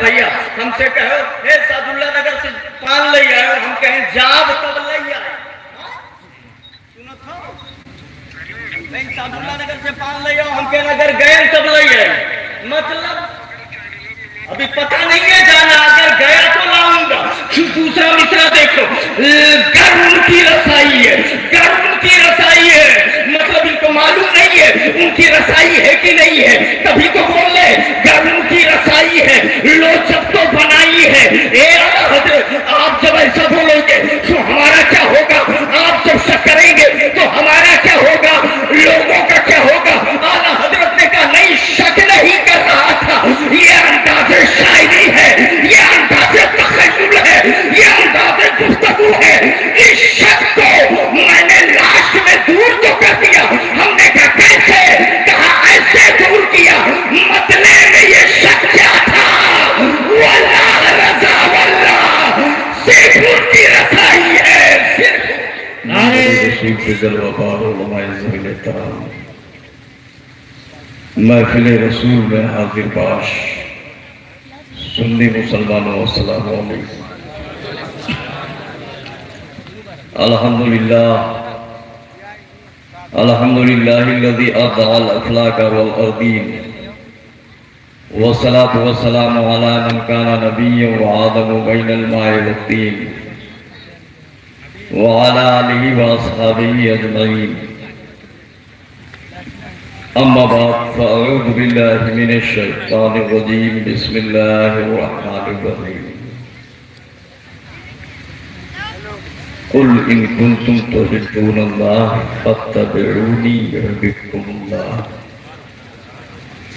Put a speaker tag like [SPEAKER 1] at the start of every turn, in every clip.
[SPEAKER 1] بھیا ہم سے کہو اے سعد اللہ نگر سے پان لے آئے ہم کہیں جاب تب لے آئے سعد اللہ نگر سے پان لے آؤ ہم کہیں اگر گئے تب لے آئے مطلب ابھی پتہ نہیں ہے جانا اگر گیا تو لاؤں گا دوسرا مصرع دیکھو گر ان کی رسائی ہے گر ان کی رسائی ہے مطلب ان کو معلوم نہیں ہے ان کی رسائی ہے کہ نہیں ہے تبھی تو بول لے گر ان کی رسائی ہے لو جب تو بنائی ہے اے حضرت آپ جب ایسا بولو گے تو ہمارا کیا ہوگا آپ جب شک کریں گے تو ہمارا کیا ہوگا لوگوں کا کیا ہوگا اعلیٰ حضرت نے کہا نہیں شک نہیں کر رہا تھا یہ انداز شاعری ہے یہ انداز تخیل ہے یہ انداز گفتگو ہے اس شک کو میں نے لاسٹ میں دور تو کر دیا ہم نے کہا کیسے کہا ایسے دور کیا مطلع میں یہ شک کیا تھا واللہ رضا واللہ صرف ان کی رسائی ہے صرف
[SPEAKER 2] رسول کے جلوہ بار علماء ذویل احترام محفل رسول میں حاضر باش سنی مسلمانوں السلام علیکم الحمدللہ الذی ابدع الاخلاق والارضین والصلاة والسلام علی من کان نبی وآدم بین الماء والطین وعلى آلہ واصحابہ اجمعین اما بعد فاعوذ باللہ من الشیطان الرجیم بسم اللہ الرحمن الرحیم قل ان کنتم تحبون اللہ فاتبعونی یحببکم اللہ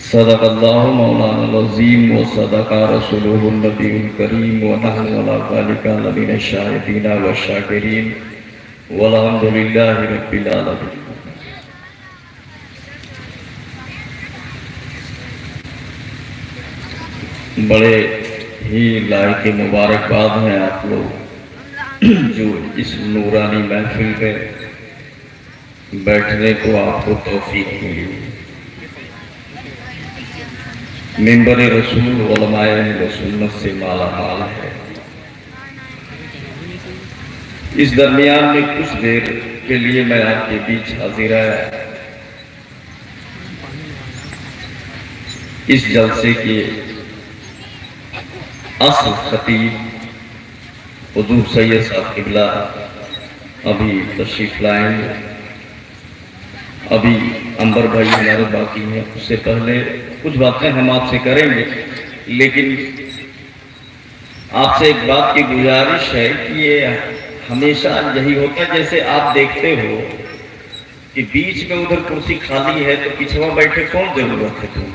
[SPEAKER 2] صدق اللہ مولانا العظیم وصدق رسولہ النبی الکریم ونحن علی ذلک لمن الشاہدین والشاکرین والحمدللہ رب العالمین. بڑے ہی لائق مبارکباد ہیں آپ لوگ جو اس نورانی محفل میں بیٹھنے کو آپ کو توفیق ملی. ممبر رسول علماء اہل سنت سے مالا مال ہے. اس درمیان میں کچھ دیر کے لیے میں آپ کے بیچ حاضر آیا. اس جلسے کے اصل خطیب حضور سید صاحب قبلہ ابھی تشریف لائیں گے. ابھی انبر بھائی ہمارے باقی ہیں. اس سے پہلے کچھ باتیں ہم آپ سے کریں گے لیکن آپ سے ایک بات کی گزارش ہے کہ یہ ہمیشہ یہی ہوتا ہے جیسے آپ دیکھتے ہو کہ بیچ میں ادھر کرسی خالی ہے تو پچھوا بیٹھے کون ضرورت ہے تم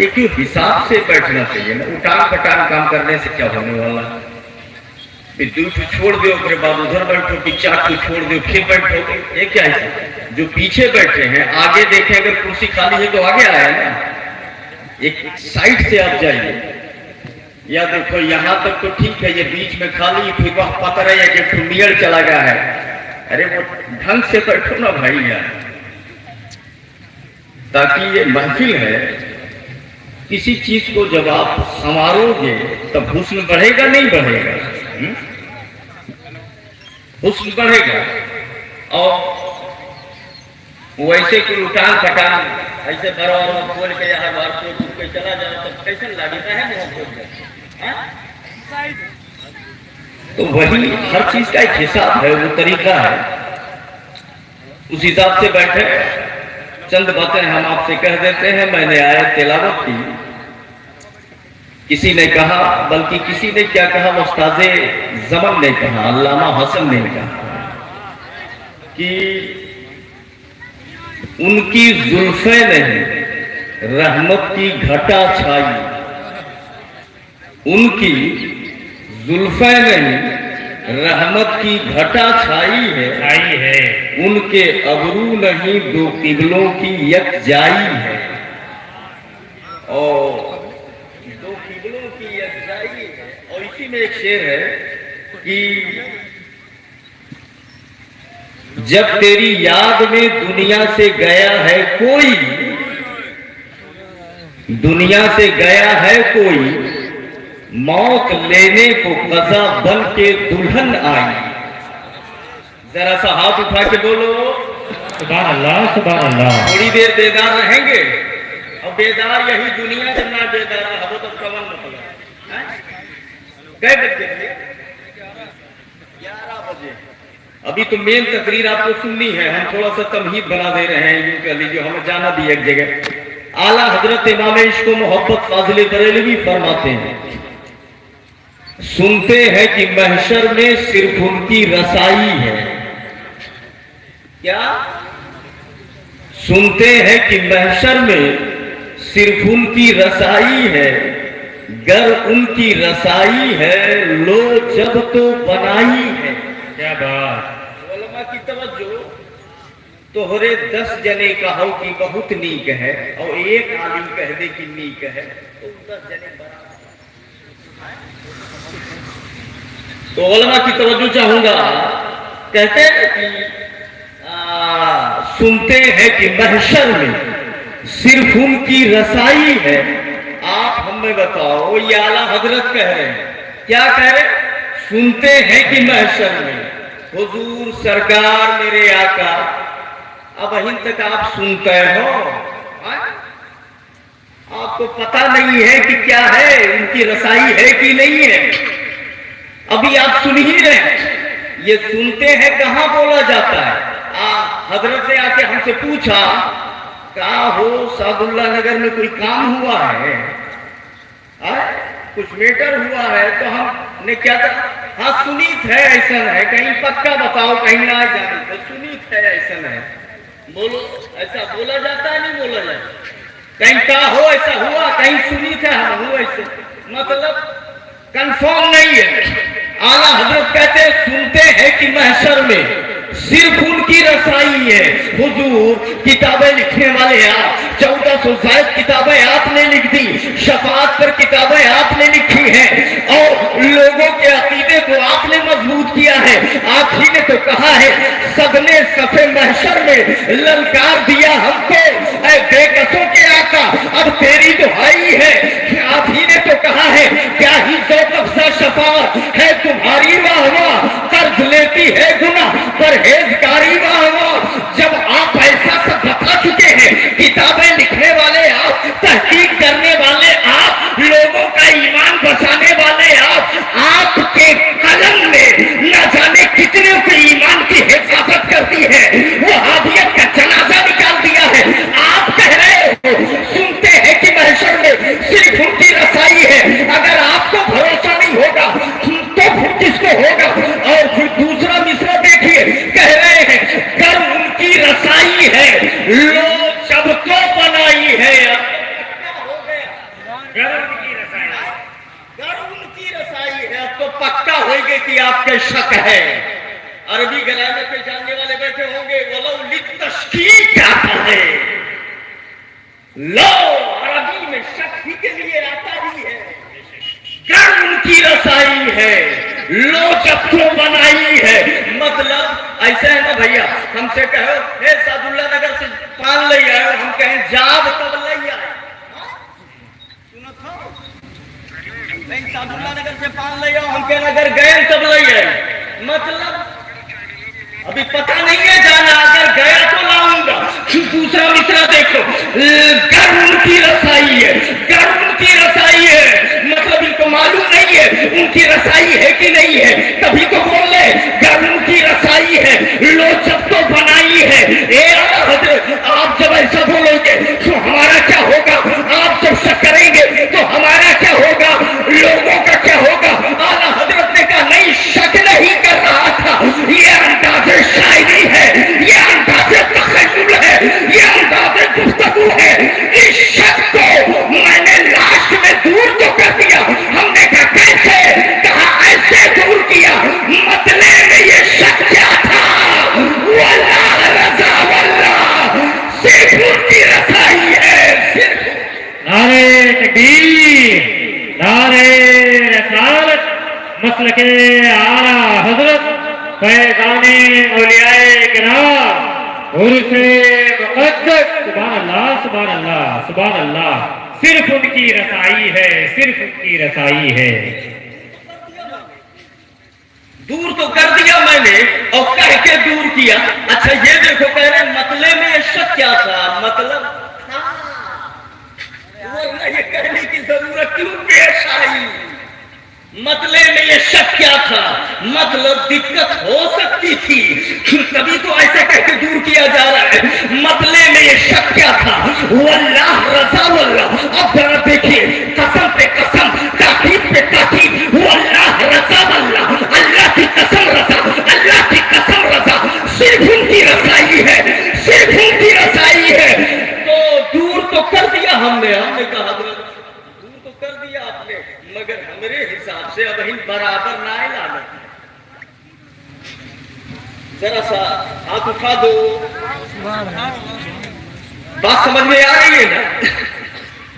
[SPEAKER 2] یہ کیوں حساب سے بیٹھنا چاہیے نا. اٹھان پٹان کام کرنے سے کیا ہونے والا ہے. دو چھوڑ دو پھر بعد ادھر بیٹھو پھر چار چھوڑ دو پھر بیٹھو. یہ کیا ہے جو پیچھے بیٹھے ہیں آگے دیکھیں اگر کرسی خالی ہے تو آگے آیا نا. ایک سائڈ سے آپ جائیے یا دیکھو یہاں تک تو ٹھیک ہے یہ بیچ میں خالی پھر وقت پتہ رہے کہ ٹھنڈیڑ چلا گیا ہے. ارے وہ ڈھنگ سے بیٹھو نا بھائی یار تاکہ یہ محفل ہے. کسی چیز کو جب آپ سنوارو گے تب حسن بڑھے گا نہیں بڑھے گا. حسن بڑھے گا. اور ویسے کوئی اٹھان پٹان ایسے برابر کھول کے یہاں بار کو چلا جائے تو کیسے لگتا ہے. تو وہی ہر چیز کا ایک حساب ہے وہ طریقہ ہے. اس حساب سے بیٹھے چند باتیں ہم آپ سے کہہ دیتے ہیں. میں نے آیت تلاوت کی. کسی نے کہا بلکہ کسی نے کیا کہا استاد زمن نے کہا علامہ حسن نے کہا کہ ان کی زلفیں نہیں رحمت کی گھٹا چھائی. ان کی زلفیں نہیں رحمت کی گھٹا چھائی ہے. ان کے ابرو نہیں دو قبلوں کی یک جائی ہے. اور دو قبلوں کی یک جائی ہے. اور اسی میں ایک شعر ہے کہ جب تیری یاد میں دنیا سے گیا ہے کوئی دنیا سے گیا ہے کوئی मौत लेने को कजा बन के दुल्हन आई। जरा सा हाथ उठा के बोलो
[SPEAKER 3] सुभान अल्लाह, सुभान अल्लाह।
[SPEAKER 2] थोड़ी देर बेदार रहेंगे। अब बेदार यही दुनिया जब ना बेदार है तो कवन मतलब गए बजे 11 बजे। अभी तो मेन तकरीर आपको सुननी है, हम थोड़ा सा तमहीद बना दे रहे हैं, यूं कह लीजिए हमें जाना भी एक जगह। आला हजरत इमाम इश्क व मोहब्बत फाजिल बरेलवी फरमाते हैं, सुनते हैं कि महशर में सिर्फ उनकी रसाई है। क्या सुनते हैं कि महशर में सिर्फ उनकी रसाई है, गर उनकी रसाई है लो जब तो बनाई है।
[SPEAKER 3] क्या बात।
[SPEAKER 2] उलमा की तवज्जो, तोहरे 10 जने कहो कि बहुत नीक है और एक आलिम कह दे कि नीक है तो 10 जने बराबर। तो उलमा की तवज्जो चाहूंगा, कहते हैं कि सुनते हैं कि महशर में सिर्फ उनकी रसाई है। आप हमें बताओ, ये आला हजरत कह रहे हैं, क्या कह रहे हैं? सुनते हैं कि महशर में हुजूर सरकार मेरे आका, अब अहिं तक आप सुनते हो, आपको पता नहीं है कि क्या है, उनकी रसाई है कि नहीं है। अभी आप सुन ही रहे, ये सुनते हैं कहां बोला जाता है। हजरत ने आके हमसे पूछा, कहा हो सादुल्ला नगर में कोई काम हुआ है, कुछ मैटर हुआ है? तो हमने क्या कहा, हाँ सुनीत है, ऐसा है, कहीं पक्का बताओ, कहीं ना जाने तो सुनीत है, ऐसा है। बोलो, ऐसा बोला जाता है नहीं बोला जाता? कहीं का हो ऐसा हुआ, कहीं सुनीत है, हम हुआ ऐसे, मतलब कंफर्म नहीं है। आला हजरत कहते हैं, सुनते हैं कि महशर में सिर्फ उनकी रसाई है। हुजूर किताबें लिखने वाले आप, 1400 शायद किताबें आपने लिख दी, शफाअत पर किताबें आपने लिखी हैं और लोगों के अकीदे को आपने मजबूत किया है। आप ही ने तो कहा है, सदने सफे महशर में ललकार दिया हमको, ऐ बेकसों के आका अब तेरी दुहाई है। आप ही ने तो कहा है, क्या ही ज़ौक़-अफ़ज़ा शफाअत है तुम्हारी, वाह वाह, कर्ज लेती है गुनाह परहेज़गारी, वाह वाह। जब आप ऐसा सब बता चुके हैं, किताबें लिखने वाले आप, तहकीक करने वाले आप, लोगों का ईमान बचाने वाले आप, आपके कलम में न जाने कितने के ईमान की हिफाजत करती है, वो हादियत का जनाजा निकाल दिया है। आप कह रहे हो सुनते हैं कि महशर में सिर्फ उनकी रसाई है। अगर आपको भरोसा नहीं होगा तो फिर किसको होगा? और फिर दूसरा मिसरा देखिए, कह रहे हैं कर उनकी रसाई है लो जब तो बनाई है।
[SPEAKER 3] गर उनकी रसाई,
[SPEAKER 2] गर उनकी रसाई है, अब तो पक्का होगा कि आपके शक है। अरबी गराने पे जानने वाले बैठे होंगे, वलो लित्तश्कीक आता है, लो अरबी में शक ही के लिए आता ही है। गर उनकी रसाई है लो जब तो बनाई है, मतलब ऐसा है ना भैया, हमसे कहो हे सादुल्ला नगर से पान ले आए, हम कहें जाब तब ले आए, सुनो तो नहीं, सादुल्ला नगर से पान ले आओ, हम कहें अगर गए तब ले आए, मतलब अभी पता नहीं है जाना, अगर गया तो लाऊंगा। दूसरा मिसरा देखो, गर उनकी रसाई है, गर उनकी रसाई है, मतलब इनको मालूम नहीं है उनकी रसाई है कि नहीं है, तभी तो बोले गर उनकी रसाई है लो जब तो बनाई है। ए आला हजरत, आप जब ऐसा बोलोगे तो हमारा क्या होगा? आप जब शक करेंगे तो हमारा क्या होगा? लोगों का क्या होगा? आला हजरत ने कहा नहीं, शक नहीं कर रहा था, ये अंदाज़े शायरी है, ये अंदाज़े तखय्युल है, ये अंदाज़े गुफ्तगू है। इस शक को मैंने लास्ट में दूर तो कर दिया। हमने कहा कैसे? कहा ऐसे दूर किया, मतले में ये शक क्या था? वल्लाह रज़ा वल्लाह, सिर्फ उनकी रसाई है, सिर्फ।
[SPEAKER 3] नारे तकबीर, नारे रसालत, मसलके आला हजरत फैज़ाने औलियाए किराम, उर्से मुक़द्दस। सुभान अल्लाह, सुभान अल्लाह, सुभान अल्लाह। صرف ان کی رسائی ہے، صرف ان کی رسائی ہے۔
[SPEAKER 1] دور تو کر دیا میں نے اور کہہ کے دور کیا۔ اچھا یہ دیکھو کہہ رہے مطلب میں یہ شک کیا تھا؟ مطلب ورنہ یہ کہنے کی ضرورت کیوں پیش آئی؟ مطلب میں یہ شک کیا تھا؟ مطلب دقت ہو سکتی تھی، کبھی تو ایسے کہہ کے دور کیا جا رہا ہے۔ مطلب میں یہ شک کیا تھا؟ واللہ رضا واللہ، اب ذرا دیکھیے قسم پہ قسم، تاکید پہ تاکید، واللہ رضا واللہ، اللہ کی قسم رضا، اللہ کی قسم رضا، صرف ان کی رسائی ہے، صرف ان کی رسائی ہے۔ تو دور تو کر دیا ہم نے کہا حضرت دور تو کر دیا آپ نے، مگر ہمارے حساب سے اب ہی برابر نہ لانا۔ ذرا سا ہاتھ اٹھا دو، بات سمجھ میں آ رہی ہے نا؟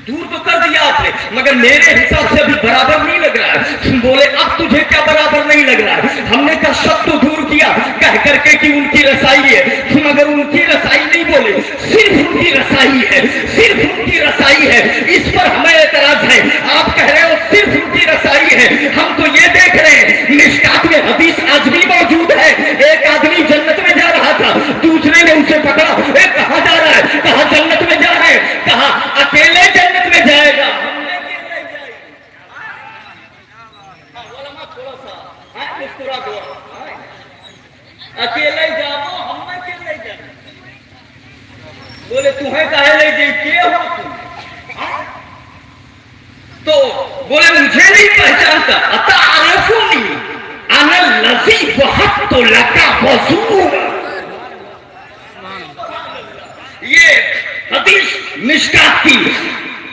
[SPEAKER 1] دور تو کر دیا آپ نے مگر میرے حساب سے ابھی برابر نہیں لگ رہا ہے۔ بولے اب تجھے کیا برابر نہیں لگ رہا ہے؟ ہم نے کہا شک تو دور کیا کہہ کر کے کہ ان کی رسائی ہے، مگر ان کی رسائی نہیں بولے، صرف ان کی رسائی ہے، صرف ان کی رسائی ہے۔ اس پر ہمیں اعتراض ہے۔ آپ کہہ رہے ہو صرف ان کی رسائی ہے، ہم تو یہ دیکھ رہے ہیں مشکات میں حدیث آج بھی موجود ہے۔ ایک آدمی جنت میں جا رہا تھا، دوسرے نے اسے پکڑا، کہاں جا رہا ہے؟ کہا جنت میں جا رہے ہیں۔ کہا اکیلے جنت میں جائے گا؟ تھوڑا سا مسکرا دو، اکیلے جاؤ، ہم میں اکیلے جاؤ۔ بولے تمہیں کہے لے جی کیا ہو تم؟ تو بولے مجھے نہیں پہچانتا، اتعرفنی انا الذی وهبت لك حضورا۔ یہ حدیث مشکات کی،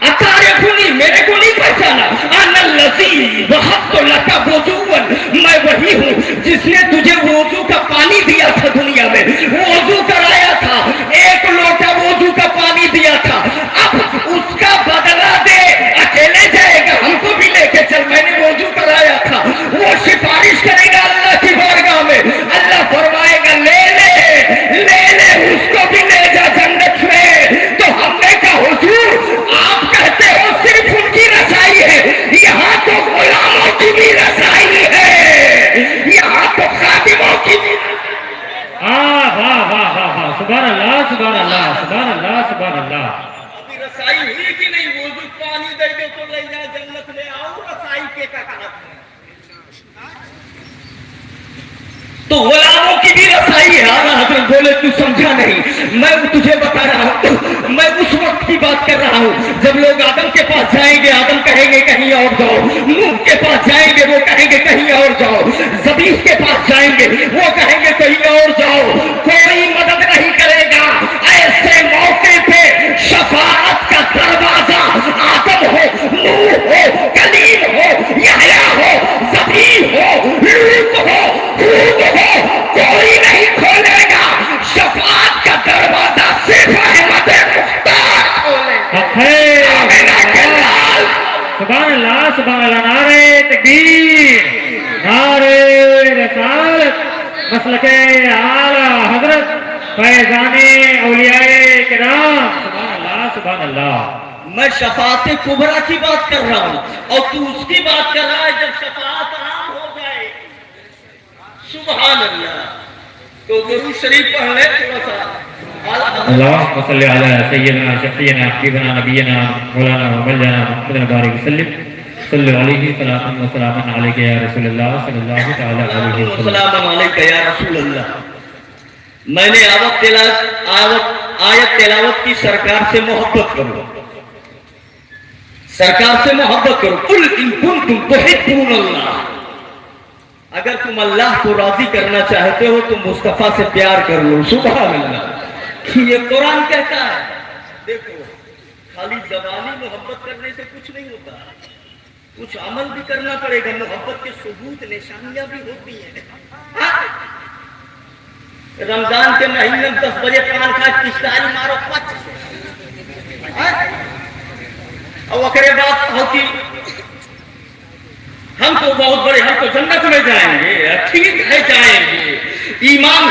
[SPEAKER 1] اتعرفنی میرے کو نہیں پہچانا، انا الذی وهبت لك حضورا، میں وہی ہوں جس نے تجھے وضو کا پانی دیا تھا، دنیا میں وضو کرایا تھا، ایک لوٹا وضو کا پانی دیا تھا، اب اس کا بدلہ دے، اکیلے جائے گا؟ ہم کو بھی لے کے چل، میں نے وضو کرایا تھا۔ وہ سفارش کرے گا اللہ کی بارگاہ میں، اللہ فرمائے گا لے لے لے لے، اس کو بھی لے جا جنت میں۔ تو ہم نے کہا حضور آپ کہتے ہو صرف ان کی رسائی ہے، یہاں تو غلاموں کی بھی رسائی ہے، یہاں تو خادموں کی بھی۔
[SPEAKER 3] واہ واہ واہ واہ، سبحان اللہ سبحان اللہ سبحان اللہ سبحان اللہ۔
[SPEAKER 1] ابھی رسائی ہوئی کہ نہیں؟ وضو پانی دے دے تو لے جا جنت میں، آؤ رسائی کے کا کہا۔ تو غلاموں کی بھی رسائی ہے۔ اعلیٰ حضرت بولے تو سمجھا نہیں، میں تجھے بتا رہا ہوں، میں اس وقت کی بات کر رہا ہوں جب لوگ آدم کے پاس جائیں گے، آدم کہیں گے کہیں اور جاؤ، نوح کے پاس جائیں گے وہ کہیں گے کہیں اور جاؤ، زبیح کے پاس جائیں گے وہ کہیں گے کہیں اور جاؤ، کوئی مدد نہیں کرے گا۔ ایسے موقع پہ شفاعت کا دروازہ آدم ہو، نوح ہو، کلیم ہو، یحییٰ ہو، زبیح ہو، لوط ہو، ہود ہو، کوئی نہیں کھولے گا۔ شفاعت کا دروازہ صرف احمد مختار کھولے گا۔
[SPEAKER 3] سبحان اللہ سبحان اللہ، نعرہ تکبیر، نعرہ رسالت، مسلک اعلیٰ حضرت فیضان اولیاء کرام، سبحان اللہ سبحان اللہ۔
[SPEAKER 1] میں شفاعت کبریٰ کی بات کر رہا ہوں اور تو اس کی بات کر رہا ہے جب شفاعت عام ہو جائے۔ سبحان اللہ۔ تو ضرور شریف پڑھ لے تھوڑا سا۔
[SPEAKER 3] اللہم صلی علی سیدنا شفیعنا حبیبنا نبینا مولانا مولانا محمد بارک وسلم، صلی علیہ وسلم وسلام علیک یا رسول اللہ صلی اللہ تعالی علیہ وسلم۔
[SPEAKER 1] السلام علیکم یا رسول اللہ۔ میں نے آیت تلاوت کی، سرکار سے محبت کرو، سرکار سے محبت کرو۔ قل ان کنتم تحبون اللہ، اگر تم اللہ کو راضی کرنا چاہتے ہو تو مصطفیٰ سے پیار کر لو۔ سبحان اللہ، یہ قرآن کہتا ہے۔ دیکھو خالی زبانی محبت کرنے سے کچھ نہیں ہوتا، کچھ عمل بھی کرنا پڑے گا۔ محبت کے ثبوت نشانیاں بھی ہوتی ہیں۔ رمضان کے مہینے میں 10 بجے پان کھا کشتاری مارو پچ اور وکرے بات ہوتی، ہم تو بہت بڑے، ہم تو جنت میں جائیں گے۔ ٹھیک ہے جائیں گے، ایمان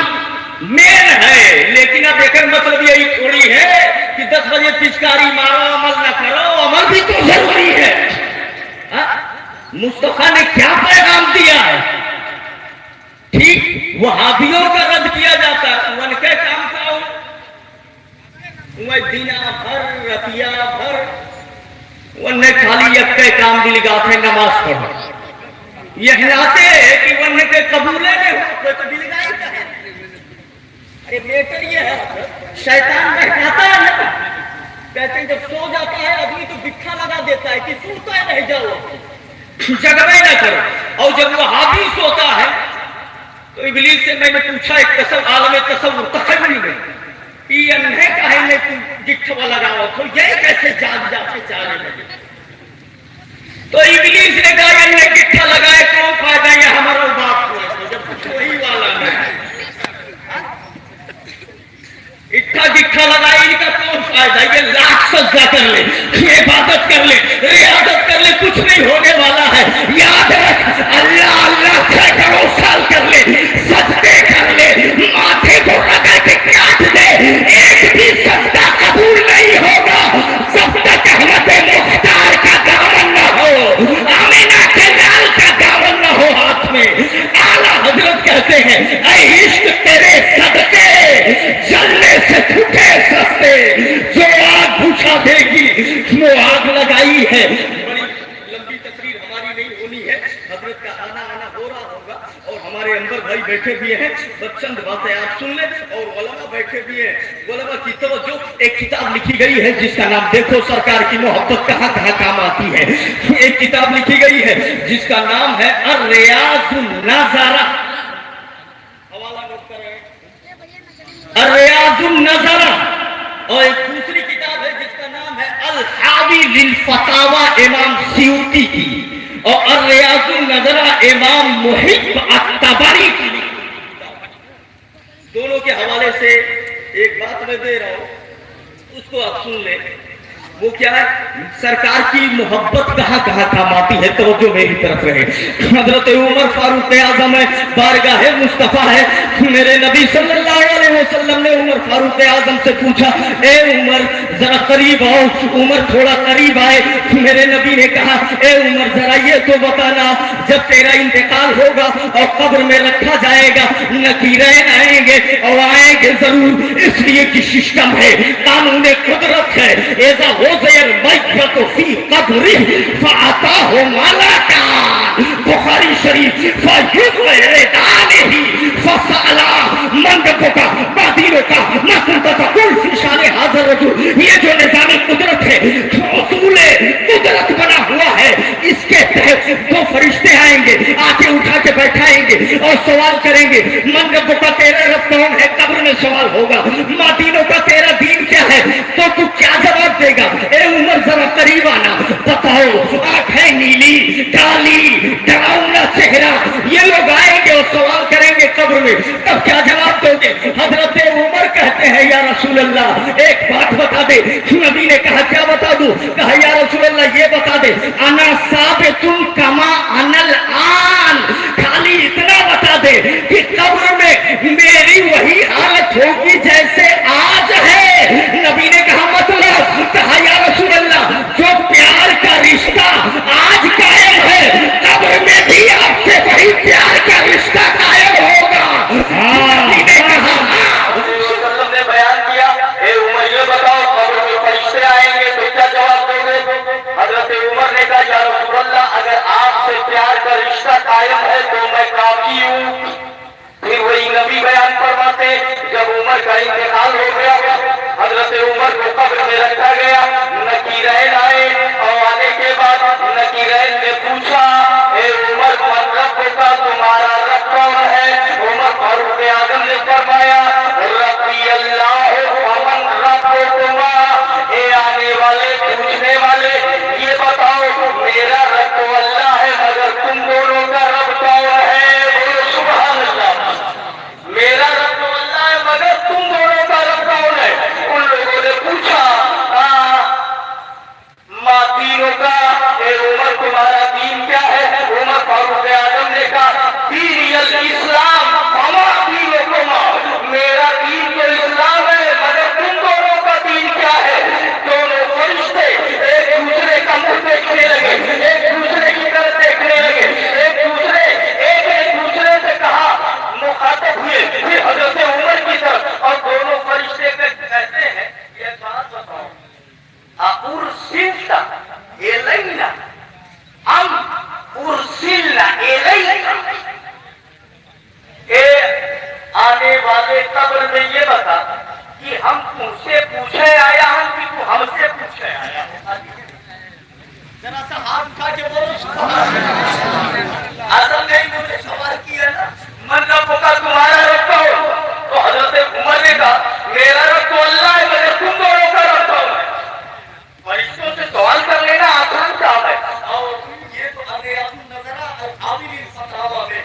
[SPEAKER 1] मेन है। लेकिन अब एक मतलब यही थोड़ी है कि 10 बजे पिचकारी मारो अमल न करो, अमल भी तो जरूरी है। मुस्तफा ने क्या पैगाम दिया है? ठीक वहाबियों का रद्द किया जाता है, उनके काम का दीना भर रतिया भर उन्हें खाली यक्के काम दिल गाथे नमाज पढ़ो, यह नाते कि वन्य के कबूले में हो कोई तो दिल गाई का है। अरे बेटर ये है, शैतान बहकाता है ना, कहते हैं जब सो जाता है आदमी तो बिक्खा लगा देता है कि सोता है रह जाओ, जगवे ना करो। और जब वो हावी सोता है तो इब्लीस से मैंने पूछा एक आलम तसव्वुर तखय्युल में कि अन्हे काहे में तुम गिट्ठवा लगाओ, तो ये कैसे जाग जाते जाने लगे? तो इब्लीस ने कहा अन्हे गिट्ठा लगाए कौन फायदा, ये हमारा बाप को जब कुछ वही वाला नहीं इट्ठा गिट्ठा लगाए इनका कौन फायदा, ये लाख सजदा कर ले, इबादत कर ले, रियादत कर ले, कुछ नहीं होने वाला है। याद रख अल्लाह अल्लाह सैकड़ों साल कर ले, सजदे कर ले, माथे को रगड़ के काट दे, एक भी सजदा कबूल नहीं होगा जब तक अहमद मुख्तार का दामन न हो, आमिना के लाल का दामन न हो हाथ में। आला हजरत कहते हैं ऐ इश्क तेरे सदके जलने से छूटे सस्ते, जो आग बुझा देगी वो आग लगाई है। बड़ी लंबी तकरीर हमारी नहीं होनी है, हजरत का आना आना हो रहा होगा और हमारे अंदर भाई बैठे भी हैं, बस चंद बातें आप सुन लें और उलमा बैठे भी हैं। उलमा की तवज्जो, एक किताब लिखी गई है जिसका नाम देखो सरकार की मोहब्बत कहाँ कहाँ काम आती है। एक किताब लिखी गई है जिसका नाम है अर्रियाजुन नज़ारा, हवाला नोट करें, अर्रियाजुन नज़ारा। और एक दूसरी किताब है जिसका नाम है अल हावी लिल फतावा इमाम सियूती की, और अर्रियाजुन नज़रा इमाम मुहिब अत-तबरी की। दोनों के हवाले से एक बात मैं दे रहा हूं, उसको आप सुन लें। वो क्या है, सरकार की मोहब्बत कहाँ कहाँ काम आती है, तवज्जो मेरी तरफ रहे। हजरत उमर फारूक आजम है, बारगाह मुस्तफा है, मेरे नबी सल्लल्लाहु अलैहि वसल्लम ने उमर फारूक आजम से पूछा ए उमर जरा करीब आओ। उमर थोड़ा करीब आए, मेरे नबी ने कहा ए उमर जरा ये तो बताना, जब तेरा इंतकाल होगा और कब्र में रखा जाएगा, नकीरैन आएंगे और आएंगे जरूर, इसलिए कि सिस्टम है, कानून कुदरत है। ऐसा बुखारी शरीफ ये जो निजामी कुदरत है, उसूल कुदरत बना हुआ है, इसके तहत दो फरिश्ते आएंगे, आके उठा के बैठाएंगे और सवाल करेंगे मन रब का तेरा रब कौन है, कब्र में सवाल होगा माँ दीनों का तेरा दीन क्या है, तो तू क्या जवाब देगा? ए उमर जरा करीब आना, बताओ आंखें नीली काली डरावना चेहरा, ये लोग आएंगे और सवाल करेंगे कब्र में, तब क्या जवाब दोगे? हजरत उमर कहते हैं या रसूल अल्लाह एक बात बता दे। नबी ने कहा क्या बता दूं? कहा या रसूल अल्लाह ये बता दे अना साबितुन कमा अनल आन, खाली इतना बता दे कि कब्र में मेरी वही हालत होगी जैसे आज है। नबी ने कहा मतलब? कहा या रसूल अल्लाह जो प्यार का रिश्ता आज कायम है, कब्र में भी आपसे वही प्यार का रिश्ता कायम होगा। नबी ने कहा ने बयान किया ए उमर ये बताओ कब्र में फरिश्ते आएंगे तो क्या जवाब दोगे? हजरत उमर ने कहा या रसूल अल्लाह अगर خبر میں یہ بتا کہ ہم تم سے پوچھے آیا ہم کہ تو ہم سے پوچھے آیا ہے؟ ذرا سا ہاتھ اٹھا کے بولو سبحان اللہ۔ اصل میں انہوں نے سوال کیا نا من رب کا تمہارا رب کون؟ تو حضرت عمر نے کہا میرا رب تو اللہ ہے مگر تم دونوں کا رب کون ہے؟ فرشتوں سے سوال کر لینا آسان کام ہے۔ اور یہ تو اندھیرا نظر آبی بھی فتاوا میں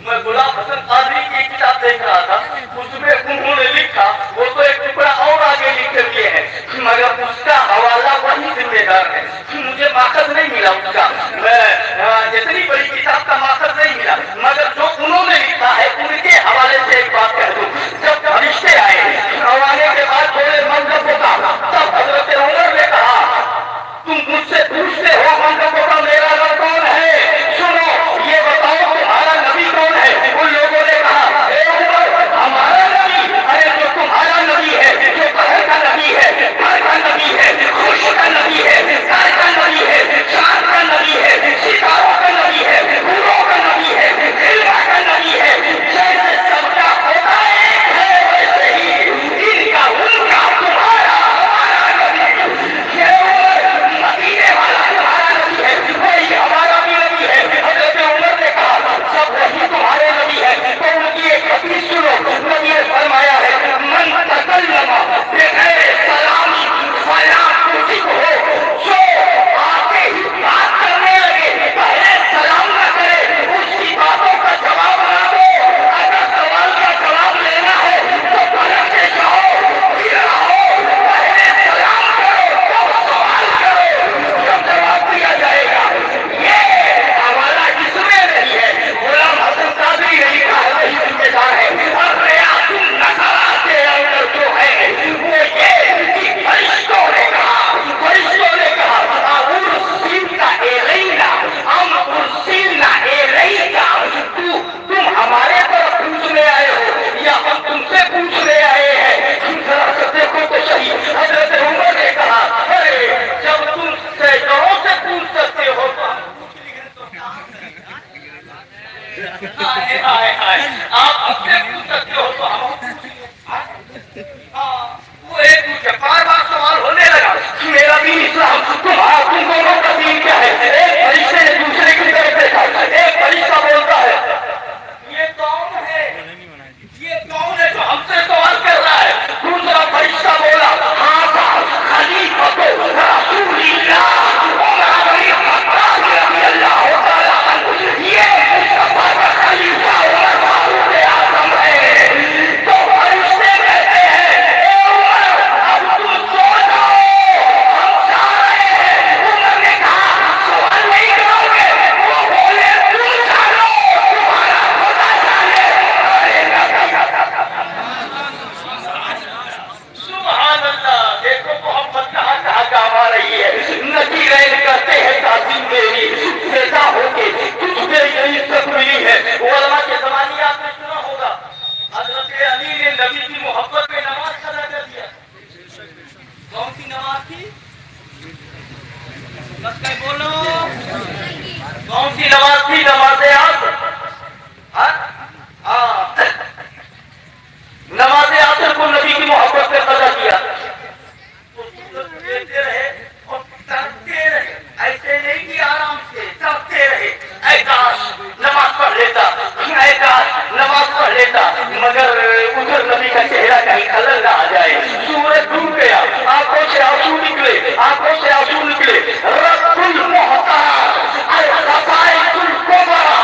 [SPEAKER 1] میں غلام حسن قادری کی ایک کتاب دیکھ رہا تھا، اس میں انہوں نے لکھا، وہ تو ایک ٹکڑا اور آگے لکھ کر کے ہے مگر اس کا حوالہ وہی ذمہ دار ہے، مجھے ماخذ نہیں ملا اس کا، میں جتنی بڑی کتاب کا ماخذ نہیں ملا مگر جو انہوں نے لکھا ہے ان کے حوالے سے ایک بات کہہ دوں۔ جب فرشتے آئے اور آنے کے بعد بولے من رب کا، تب حضرت عمر نے کہا تم مجھ سے پوچھتے ہو من رب کا میرا رب کون ہے؟ سنو یہ بتاؤ تمہارا نبی کون ہے؟ ان لوگوں نے کہا اے عمر ہمارا نبی، ارے جو تمہارا نبی ہے، جو بہر کا نبی ہے، گھر کا نبی ہے، خوش کا نبی ہے، گھر کا نبی ہے، چاند کا نبی ہے، ستاروں کا نبی ہے، پھولوں کا نبی ہے، علم کا نبی ہے، جیسے سب کا ہوتا ایک ہے ویسے ہی ان کا ان کا تمہارا ہمارا نبی، یہ عمر مدینے والا تمہارا نبی ہے، وہی ہمارا بھی نبی ہے۔ حضرت عمر نے کہا سب وہی تمہارے نبی ہے تو ان کی ایک حدیث سنو، نبی نے فرمایا ہے من تکلم بغیر سلام فلا تجب ہو، جو آتے ہی بات کرنے لگے پہلے سلام نہ کرے اس کی باتوں کا جواب نہ دو، اگر سوال کا جواب لینا ہے تو پلٹ کے جاؤ پھر آؤ، پہلے سلام کرو تب سوال کرو، جب جواب دیا جائے گا۔ یہ حوالہ اس میں نہیں ہے، غلام حسن قادری نے لکھا ہے وہی ذمہ دار ہے، اور ریاض النصارہ کے اندر جو ہے وہ یہ کہ فرشتوں نے کہا ارسلنا الینا ام ارسلنا الیکا، تم ہمارے طرف پوچھنے آئے ہو یا ہم تم سے پوچھنے آئے ہیں؟ ذرا سا دیکھو تو صحیح۔ حضرت عمر نے کہا ارے جب تم سینکڑوں سے پوچھ سکتے ہو تو ہم پوچھ لیے تو کیا ہائے ہائے ہائے، آپ ہم سے پوچھ سکتے ہو تو ہم پوچھ لیے۔ وہ ایک پوچھا، بار بار سوال ہونے لگا میرا دین اسلام، تم دونوں کا دین کیا ہے؟ ایک فرشتے نے دوسرے کی طرف دیکھا، ایک فرشتہ بولتا ہے یہ کون ہے؟ یہ کون ہے جو ہم سے سوال کر رہا ہے؟ دوسرا فرشتہ بولا ہاذا خلیفۃ رسول اللہ عمر بن الخطاب رضی اللہ تعالی عنہ، یہ مصطفیٰ کا خلیفہ عمر فاروق اعظم ہے۔ تو فرشتے کہتے ہیں اے عمر اب تم سو جاؤ، ہم جا رہے ہیں۔ عمر نے کہا سوال نہیں کرو گے؟ وہ بولے تم جانو تمہارا خدا جانے۔ سبحان اللہ، دیکھو محبت کہاں کہاں کام آ رہی ہے۔ نبی رین کرتے ہیں تعظیم میری فضا ہو کے تجھ پہ یہی عزت ملی ہے۔ علماء کے زمانے آپ نے سنا ہوگا حضرت علی نے نبی کی محبت میں نماز ادا کر دیا۔ کون سی نماز تھی؟ بس کہ بولو کون سی نماز تھی؟ نماز نماز عصر کو نبی کی محبت میں قضا کیا۔ دیتے رہے اور تڑپتے رہے، ایسے نہیں کہ آرام سے تڑپتے رہے۔ اے کاش نماز پڑھ لیتا، اے کاش نماز پڑھ لیتا، مگر ادھر نبی کا چہرہ کہیں خلل نہ آ جائے۔ سورج ڈوب گیا، آنکھوں سے آنسو نکلے، آنکھوں سے آنسو نکلے۔ رب المحتاج القصائد الکبریٰ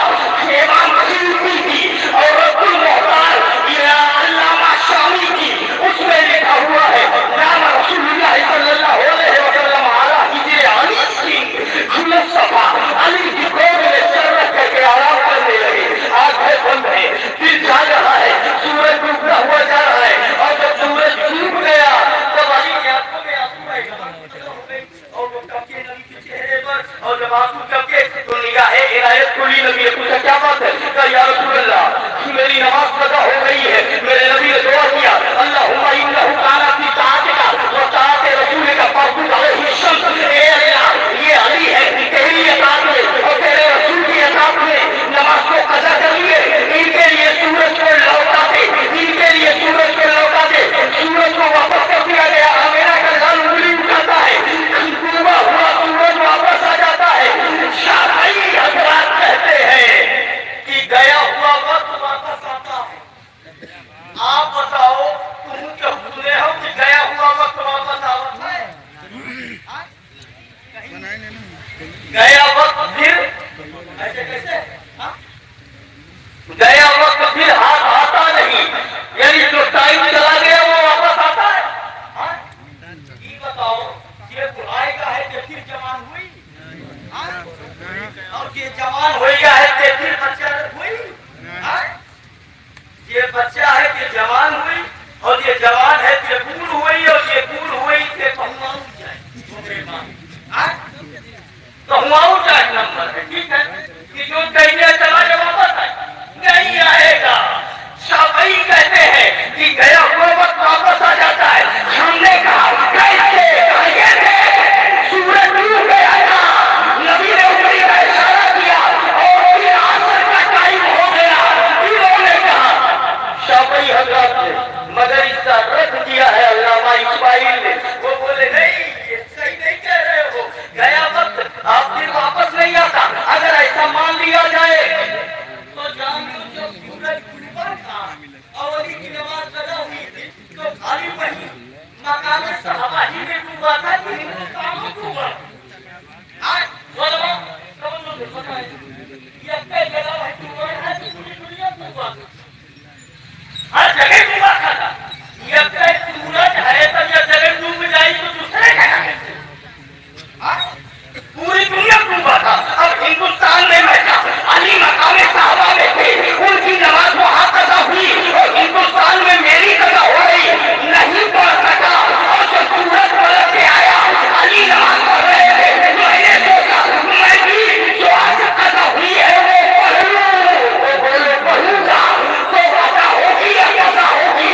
[SPEAKER 1] امام سیوطی کی اور رب المحتاج علامہ شامی کی، اس میں لکھا ہوا ہے نام رسول اللہ صلی اللہ علیہ وسلم علی ہجر علی کی کھلت صفا، علی کی گود میں سر رکھ کر کے آرام کرنے لگے، آنکھیں بند ہیں، دل جا رہا ہے، سورج ڈوبتا ہوا جا رہا ہے، اور جب سورج ڈوب گیا تب علی کے آنکھوں میں آنسو آئے اور وہ ٹپکے نبی کے چہرے پر، اور جب آنسو ٹپکے تو نگاہ عنایت کھلی، نبی نے پوچھا کیا بات ہے؟ کہا یا رسول اللہ میری نماز قضا ہو گئی ہے۔ میرے نبی نے دعا کیا اللہم انہ کان فی طاعتک و طاعت رسولک فرض علیہ الشمس، اے اللہ یہ علی ہے تیری اطاعت میں اور تیرے رسول کی اطاعت میں نماز کو قضا کر لیے، ان کے لیے سورج کو لوٹا دے، ان کے لیے سورج کو कैसे? हाँ? गया वक्त फिर हाथ आता नहीं, यानी जो टाइम चला गया वो वापस आता है? हाँ? ये बताओ, ये बुढ़ाई का है कि फिर जवान हुई? हाँ? और ये जवान हो गया है कि फिर बच्चा हुई? हाँ? ये बच्चा है कि जवान हुई, और ये जवान है कि बूढ़ हुई, और ये बूढ़ हुई कि पहुंचाऊ जाए। हाँ? तो हुआऊ का नंबर है, ठीक है, कि जो कहीं चला जाए वापस आए, नहीं आएगा। शाफई कहते हैं कि गया हुआ वक्त वापस आ जाता है। हमने कहा कैसे? सूरज डूब गया था, नबी ने उंगली का इशारा किया और फिर आसर का टाइम हो गया। इन्होंने कहा शाफई हजरत ने, मगर इसका रख दिया है अल्लामा इस्माइल ने। वो बोले नहीं, ये सही नहीं कह रहे हो, गया वक्त आप फिर वापस नहीं आता। अगर ऐसा मान लिया जाए तो जान लो जो सूरज डूबा था, अवली की नमाज अदा हुई थी, तो खाली वही मकाम सहाबा ही में डूबा था कि हिंदुस्तान में डूबा? आज बोलो, सब लोग पता है ये कई जगह है डूबा है, पूरी दुनिया डूबा, हर जगह डूबा था। ये कई सूरज है तो ये जगह डूब जाए तो दूसरे जगह कैसे? पूरी दुनिया डूबा था। अब हिंदुस्तान में मैं था, अली मकाम साहबा में थे, उनकी नमाज वहां कदा हुई और हिंदुस्तान में मेरी कदा हो रही, नहीं पढ़ सका। और जब सूरज पलट के आया, अली नमाज पढ़ रहे थे, मैंने सोचा मैं भी जो आज कदा हुई है वो पढ़ूंगा, तो अदा होगी या कदा होगी?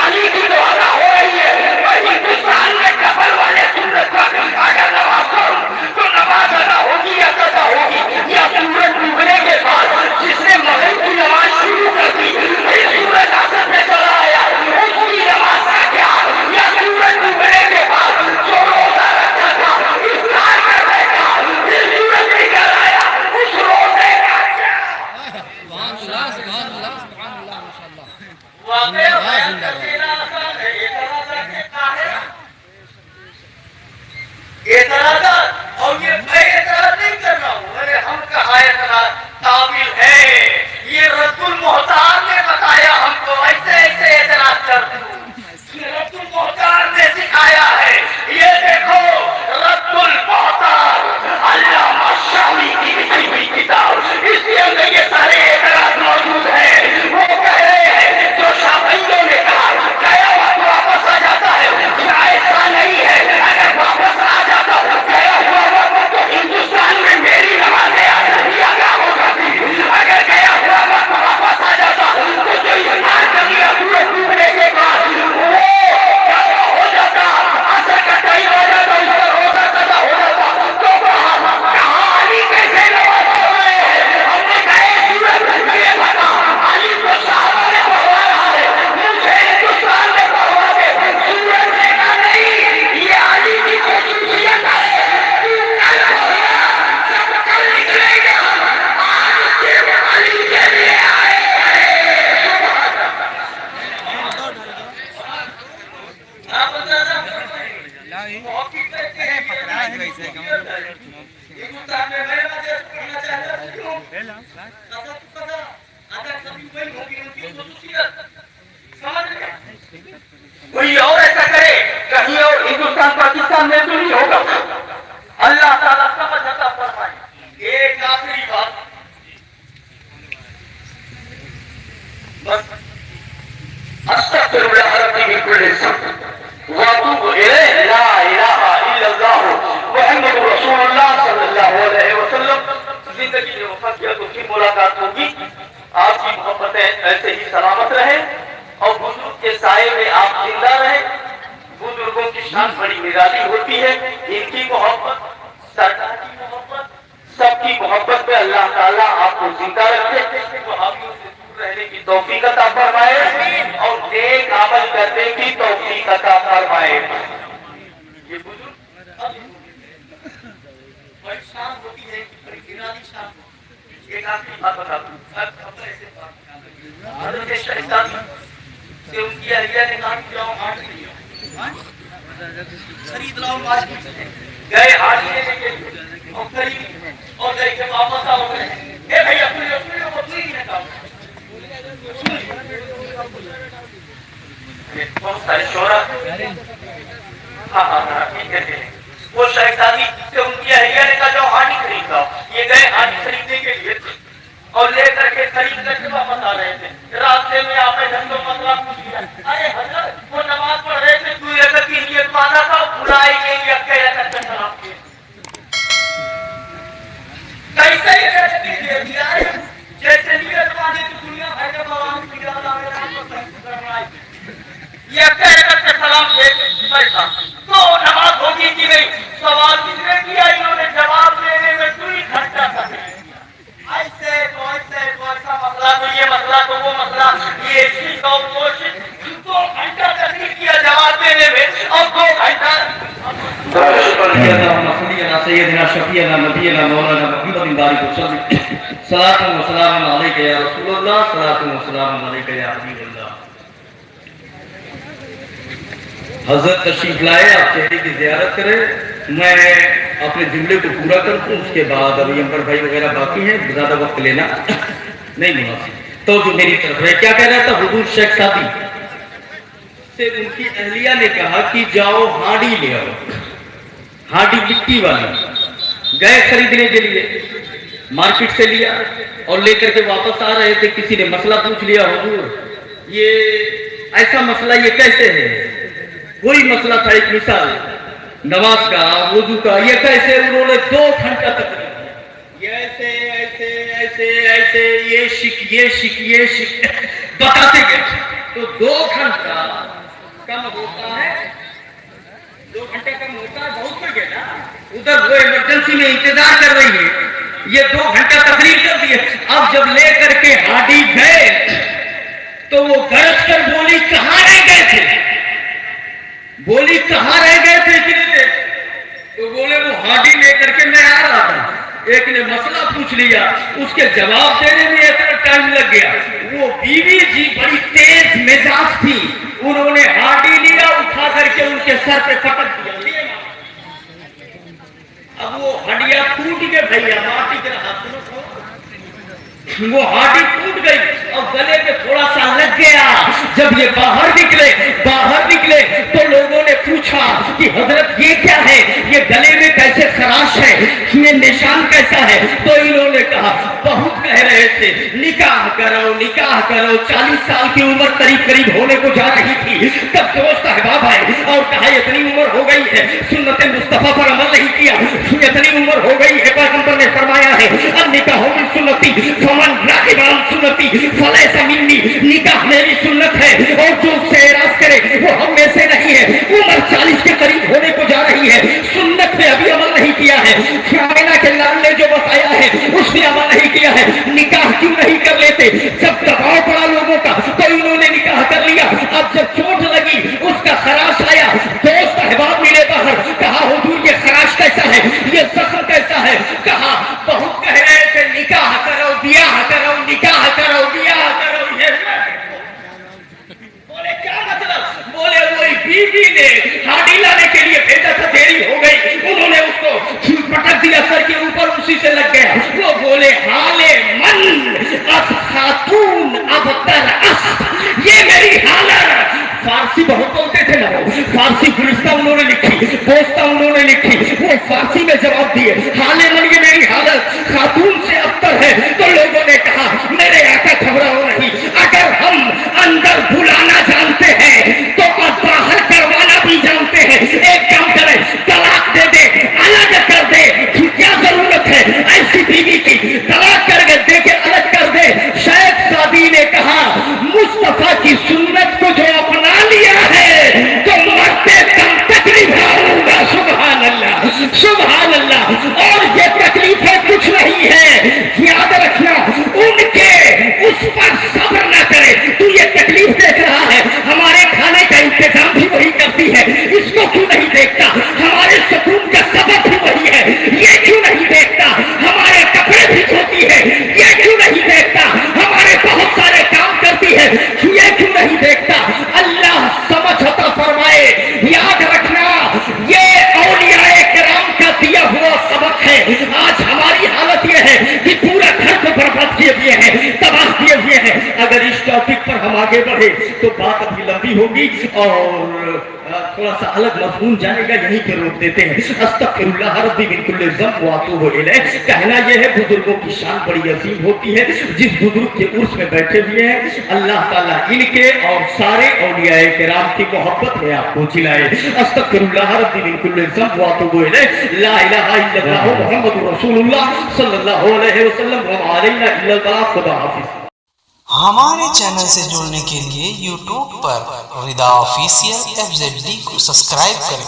[SPEAKER 1] अली की तो अदा हो रही है। मैं हिंदुस्तान में कफल वाले सूरज का अगर नमाज पढ़ूं तो नमाज अदा होगी या कदा होगी? या सूरज डूबने के बाद जिसने मगरिब की नमाज शुरू कर दी, फिर सूरज असर में चला आया, उसकी नमाज का क्या? या सूरज डूबने के बाद जो रोजा रखा था, इफ्तार कर बैठा, फिर सूरज निकल आया, उस रोजे का क्या? वाकया बयान कर देना आसान है, एतराज़ क्या है? एतराज़, और ये मैं एतराज़ नहीं कर रहा हूँ, अरे हम कहा एतराज़ काबिल है, ये रद्दुल मोहतार ने बताया हमको, ऐसे ऐसे एतराज़ कर दूं, ये रद्दुल मोहतार ने सिखाया है। ये देखो रद्दुल मोहतार, अल्लामा शामी की लिखी हुई किताब, इसके अंदर ये सारे एतराज़ मौजूद हैं। वो कह रहे हैं जो शाफियों ने कहा गया वक्त वापस आ जाता है, ऐसा नहीं है। अगर वापस आ जाता गया हुआ वक्त तो हिंदुस्तान में मेरी नमाज़ें अदा हो जाती। अगर गया हुआ वक्त वापस आ जाता तो जो इस्तेमाल कर लिया सूरज डूबने के बाद वो क्या हो जाता, असर का टाइम आ जाता, उसका रोजा कदा हो जाता। तो कहाँ अली कैसे नमाज पढ़ रहे हैं? हमने कहा सूरज डूबने लगा, अली को साहबा ने पढ़वा रहा है, मुझे हिंदुस्तान में पढ़वा दे। सूरज ने कहा नहीं, ये अली की खसूसियत है, सब कल निकलेगा, आज सिर्फ अली के लिए आए हिंदुस्तान में मैं पढ़ना चाहता हूँ। अगर कभी कोई होगी उनकी खसूसियत समझ गए? कोई और ऐसा करे कहीं और हिंदुस्तान पाकिस्तान में तो नहीं होगा। अल्लाह ताला समझ अता फरमाए। एक आखिरी बात बस, अस्तगफिरुल्लाह रब्बी मिन कुल्ली ज़ंब व अतूबु इलैहि, ला इलाहा इल्लल्लाह मुहम्मदुर रसूलुल्लाह सल्लल्लाहु अलैहि वसल्लम। जिंदगी में वफात किया तो फिर मुलाकात होगी। आपकी मोहब्बतें ऐसे ही सलामत रहे और बुजुर्ग के साए में आप जिंदा रहे। बुजुर्गों की शान बड़ी निराली होती है, इनकी मोहब्बत, सरकार की मोहब्बत, सबकी मोहब्बत में अल्लाह ताला आपको जिंदा रखे, वहाबियों से दूर रहने की तौफीक अता फरमाए और नेक अमल करने की तौफीक अता फरमाए। ये बुजुर्ग बड़ी शान होती है, बड़ी निराली शान होती है। एक आखिरी बात बता दूं, हज़रत शहजादी से उनकी अहलिया ने कहा कि जाओ हाट ले आओ, खरीद लाओ मार्केट से। गए हाट लेने के लिए और खरीद और गए के वापस आओ गए। बहुत सारे शोहरत। हाँ हाँ हाँ ठीक है। वो शहजादी से उनकी अहलिया ने कहा जाओ हांडी खरीद लो। ये गए हांडी खरीदने के लिए और लेकर के खरीद करके वापस आ रहे थे। रास्ते में आपने धंधो मसला पूछ लिया। अरे हजरत वो नमाज पढ़ रहे थे, तू अगर की नियत माना था बुलाई के लिए अकेले सलाम किए। कैसे जैसे नियत माने तो दुनिया भर का भगवान की ये अकेले सलाम किए बैठा। तो नमाज होगी कि नहीं, सवाल किसने किया, इन्होंने जवाब देने में 2 घंटा तक ऐसे ऐसा मसला तो ये मसला तो वो मसला, ये शीख और वो शीख, 2 घंटा तकलीफ किया जवाब देने में और 2 घंटा
[SPEAKER 2] सैयदना शफीना नबीना मौलाना मुहम्मद बारिक वसल्लम सलातु व सलाम अलैका या रसूलुल्लाह सलातु व सलाम अलैका या हबीबल्लाह। हजरत तशरीफ लाए, आप चेहरे की ज़ियारत करें। मैं अपने जुमले को पूरा कर दूं, उसके बाद अभी अंबर भाई वगैरह बाकी हैं, ज़्यादा वक्त लेना नहीं मुनासिब। तो जो मेरी तरफ है, क्या कह रहा था, हुजूर शेख सादी से उनकी अहलिया ने कहा कि जाओ हांडी ले आओ, हांडी मिट्टी वाली। गए खरीदने के लिए, मार्केट से लिया और लेकर के वापस आ रहे थे। किसी ने मसला पूछ लिया, हुजूर ये ऐसा मसला ये कैसे है? कोई मसला था, एक मिसाल नमाज का, वुजू का, ये कैसे? उन्होंने 2 घंटा तक ऐसे ऐसे ऐसे ऐसे ये शिक बताते गए। तो 2 घंटा कम होता है, 2 घंटे कम होता है, बहुत हो गया ना। उधर वो इमरजेंसी में इंतजार कर रही है, ये 2 घंटा तकलीफ कर दी है। अब जब ले करके हांडी गए तो वो गरज कर बोली कहाँ रह गए थे, बोली कहाँ रह गए थे इतने देर? तो बोले वो हांडी लेकर के मैं आ रहा था। एक ने मसला पूछ लिया, उसके जवाब देने में इतना टाइम लग गया। वो बीवी जी बड़ी तेज मिजाज थी, उन्होंने हांडी लिया, उठा करके उनके सर पे पटक दिया। अब वो हड्डियां टूट गए भैया, माटी के हाथ में वो हांडी टूट गई और गले में थोड़ा सा लग गया। जब ये बाहर निकले तो लोगों ने पूछा कि हजरत ये क्या है, ये गले में कैसे खराश है, ये निशान कैसा है? तो इन्होंने कहा, बहुत कह रहे थे निकाह करो 40 साल की उम्र करीब होने को जा रही थी, तब दोस्त अहबाब आए और कहा इतनी उम्र हो गई है, सुन्नत मुस्तफा पर अमल नहीं किया, इतनी उम्र हो गई है, पैगंबर ने फरमाया है अब निकाह होगी सुन्नती फमन राकिबान सुन्नती फलैसा मिन्नी, निकाह मेरी सुन्नत है और जो उससे एराज करे वो हम में से नहीं है। उम्र 40 के करीब होने को जा रही है, सुन्नत पे अभी अमल नहीं किया है, आमिना के लाल ने जो बताया है उस पे अमल नहीं किया है, निकाह क्यों नहीं कर लेते? जब दबाव पड़ा लोगों का तो इन्होंने निकाह कर लिया। अब जब चोट लगी, उसका खराश आया, दोस्त अहबाब मिले बाहर, कहा हुजूर ये खराश कैसा है, ये जख्म कैसा है? कहा बहुत कह रहे थे निकाह करो ब्याह करो, निकाह करो ब्याह करो। ये बोले क्या मतलब? बोले वही बीवी ने हांडी लाने के लिए भेजा था, देरी हो गई, उन्होंने उसको पटक दिया सर के ऊपर, उसी से लग गया। वो बोले हाले मन अस खातून अब तर अस, ये मेरी हालत। फारसी बहुत बोलते थे ना, फारसी गुलिस्ता उन्होंने लिखी, पोस्ता उन्होंने लिखी, वो फारसी में जवाब दिए हाले मन ये मेरी हालत खातून से अबतर है। तो लोगों ने कहा मेरे आका घबराओ नहीं, अगर हम अंदर बुलाना जानते हैं तो बाहर करवाना भी जानते हैं। एक काम करें, तलाक दे दे, अलग कर दे, क्या जरूरत है ऐसी बीवी की? तलाक कर दे के अलग कर दे। शेख सादी ने कहा मुस्तफा की सुन्नत को जो अपना लिया है तो मरते दम तक निभाऊंगा। सुभान अल्लाह, सुभान अल्लाह। और ये
[SPEAKER 1] बढ़े तो बात अभी लंबी होगी और थोड़ा सा अलग मजमून जानेगा, यहीं पे रोक देते हैं। अस्तगफिरुल्लाह रब्बी मिन कुल्लि ज़ंब व अतूबु इलैह। कहना यह है बुजुर्गों की शान बड़ी अजीम होती है। जिस बुजुर्ग के उर्स में बैठे हुए हैं अल्लाह ताला इनके और सारे औलियाए किराम की मोहब्बत में आपको जिलाए। अस्तगफिरुल्लाह रब्बी मिन कुल्लि ज़ंब व अतूबु इलैह। ला इलाहा इल्लल्लाह मुहम्मदुर रसूलुल्लाह सल्लल्लाहु अलैहि वसल्लम व मा अलैना इल्लल बलाग। खुदा हाफिज़।
[SPEAKER 4] हमारे चैनल से जुड़ने के लिए YouTube पर रिदा ऑफिशियल FZD को सब्सक्राइब करें।